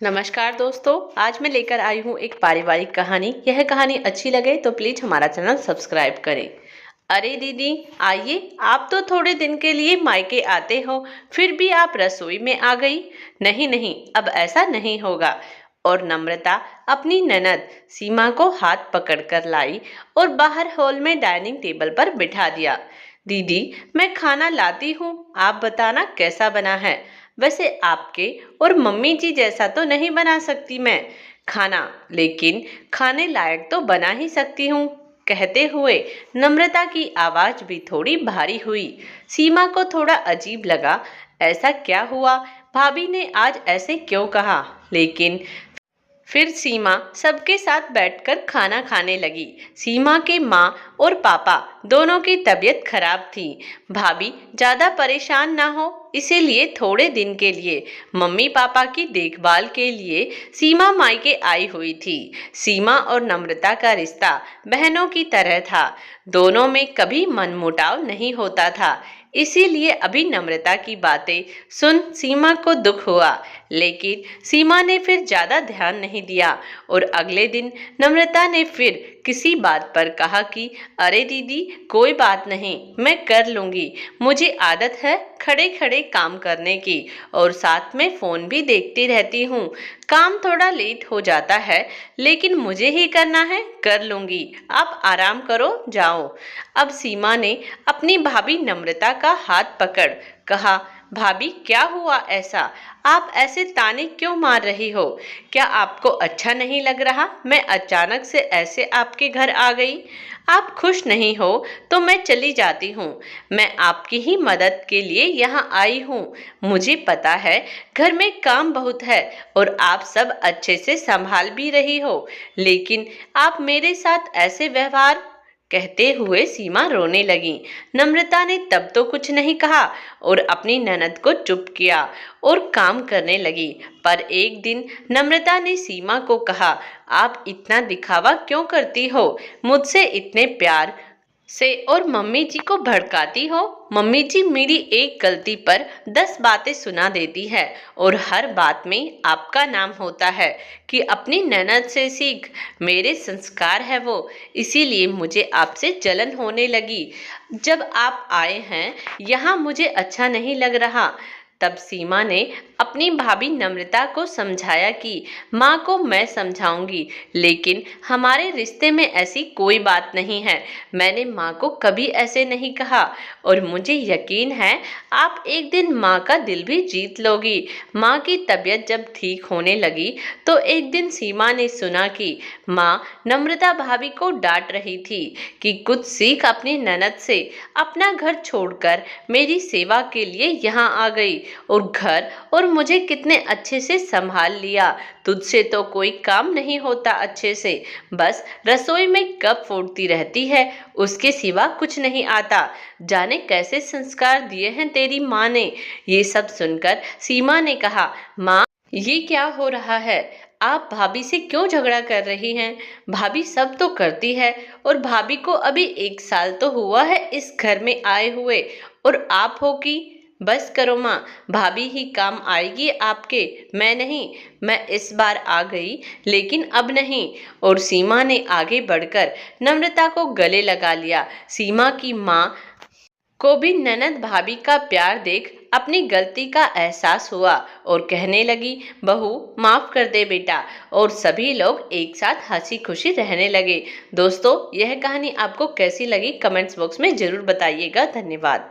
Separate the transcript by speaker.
Speaker 1: नमस्कार दोस्तों, आज मैं लेकर आई हूँ एक पारिवारिक कहानी। यह कहानी अच्छी लगे तो प्लीज हमारा चैनल सब्सक्राइब करें। अरे दीदी, आइए, आप तो थोड़े दिन के लिए मायके आते हो, फिर भी आप रसोई में आ गई। नहीं नहीं, अब ऐसा नहीं होगा। और नम्रता अपनी ननद सीमा को हाथ पकड़कर लाई और बाहर हॉल में डाइनिंग टेबल पर बिठा दिया। दीदी, मैं खाना लाती हूँ, आप बताना कैसा बना है। वैसे आपके और मम्मी जी जैसा तो नहीं बना सकती मैं खाना, लेकिन खाने लायक तो बना ही सकती हूँ। कहते हुए नम्रता की आवाज भी थोड़ी भारी हुई। सीमा को थोड़ा अजीब लगा। ऐसा क्या हुआ, भाभी ने आज ऐसे क्यों कहा? लेकिन फिर सीमा सबके साथ बैठकर खाना खाने लगी। सीमा के माँ और पापा दोनों की तबीयत खराब थी। भाभी ज्यादा परेशान ना हो, इसीलिए थोड़े दिन के लिए मम्मी पापा की देखभाल के लिए सीमा मायके आई हुई थी। सीमा और नम्रता का रिश्ता बहनों की तरह था। दोनों में कभी मनमुटाव नहीं होता था। इसीलिए अभी नम्रता की बातें सुन सीमा को दुख हुआ, लेकिन सीमा ने फिर ज्यादा ध्यान नहीं दिया। और अगले दिन नम्रता ने फिर किसी बात पर कहा कि अरे दीदी, कोई बात नहीं, मैं कर लूंगी। मुझे आदत है खड़े खड़े काम करने की, और साथ में फोन भी देखती रहती हूँ। काम थोड़ा लेट हो जाता है, लेकिन मुझे ही करना है, कर लूंगी। आप आराम करो, जाओ। अब सीमा ने अपनी भाभी नम्रता का हाथ पकड़ कहा, भाभी क्या हुआ ऐसा? आप ऐसे ताने क्यों मार रही हो? क्या आपको अच्छा नहीं लग रहा? मैं अचानक से ऐसे आपके घर आ गई। आप खुश नहीं हो तो मैं चली जाती हूँ। मैं आपकी ही मदद के लिए यहाँ आई हूँ। मुझे पता है घर में काम बहुत है और आप सब अच्छे से संभाल भी रही हो, लेकिन आप मेरे साथ ऐसे व्यवहार। कहते हुए सीमा रोने लगी। नम्रता ने तब तो कुछ नहीं कहा और अपनी ननद को चुप किया और काम करने लगी। पर एक दिन नम्रता ने सीमा को कहा, आप इतना दिखावा क्यों करती हो? मुझसे इतने प्यार से और मम्मी जी को भड़काती हो। मम्मी जी मेरी एक गलती पर 10 बातें सुना देती है, और हर बात में आपका नाम होता है कि अपनी ननद से सीख। मेरे संस्कार है वो, इसीलिए मुझे आपसे जलन होने लगी। जब आप आए हैं यहाँ मुझे अच्छा नहीं लग रहा। तब सीमा ने अपनी भाभी नम्रता को समझाया कि माँ को मैं समझाऊंगी, लेकिन हमारे रिश्ते में ऐसी कोई बात नहीं है। मैंने माँ को कभी ऐसे नहीं कहा, और मुझे यकीन है आप एक दिन माँ का दिल भी जीत लोगी। माँ की तबीयत जब ठीक होने लगी तो एक दिन सीमा ने सुना कि माँ नम्रता भाभी को डांट रही थी कि कुछ सीख अपनी ननद से। अपना घर छोड़कर मेरी सेवा के लिए यहाँ आ गई, और घर और मुझे कितने अच्छे से संभाल लिया। तुझसे तो कोई काम नहीं होता अच्छे से, बस रसोई में कप फोड़ती रहती है, उसके सिवा कुछ नहीं आता। जाने कैसे संस्कार दिए हैं तेरी माँ ने। ये सब सुनकर सीमा ने कहा, माँ ये क्या हो रहा है? आप भाभी से क्यों झगड़ा कर रही हैं? भाभी सब तो करती है, और भाभी को अभी 1 साल तो हुआ है इस घर में आए हुए, और आप हो कि बस करो माँ, भाभी ही काम आएगी आपके, मैं नहीं। मैं इस बार आ गई, लेकिन अब नहीं। और सीमा ने आगे बढ़कर नम्रता को गले लगा लिया। सीमा की माँ को भी ननद भाभी का प्यार देख अपनी गलती का एहसास हुआ, और कहने लगी, बहू माफ कर दे बेटा। और सभी लोग एक साथ हंसी खुशी रहने लगे। दोस्तों, यह कहानी आपको कैसी लगी कमेंट्स बॉक्स में जरूर बताइएगा। धन्यवाद।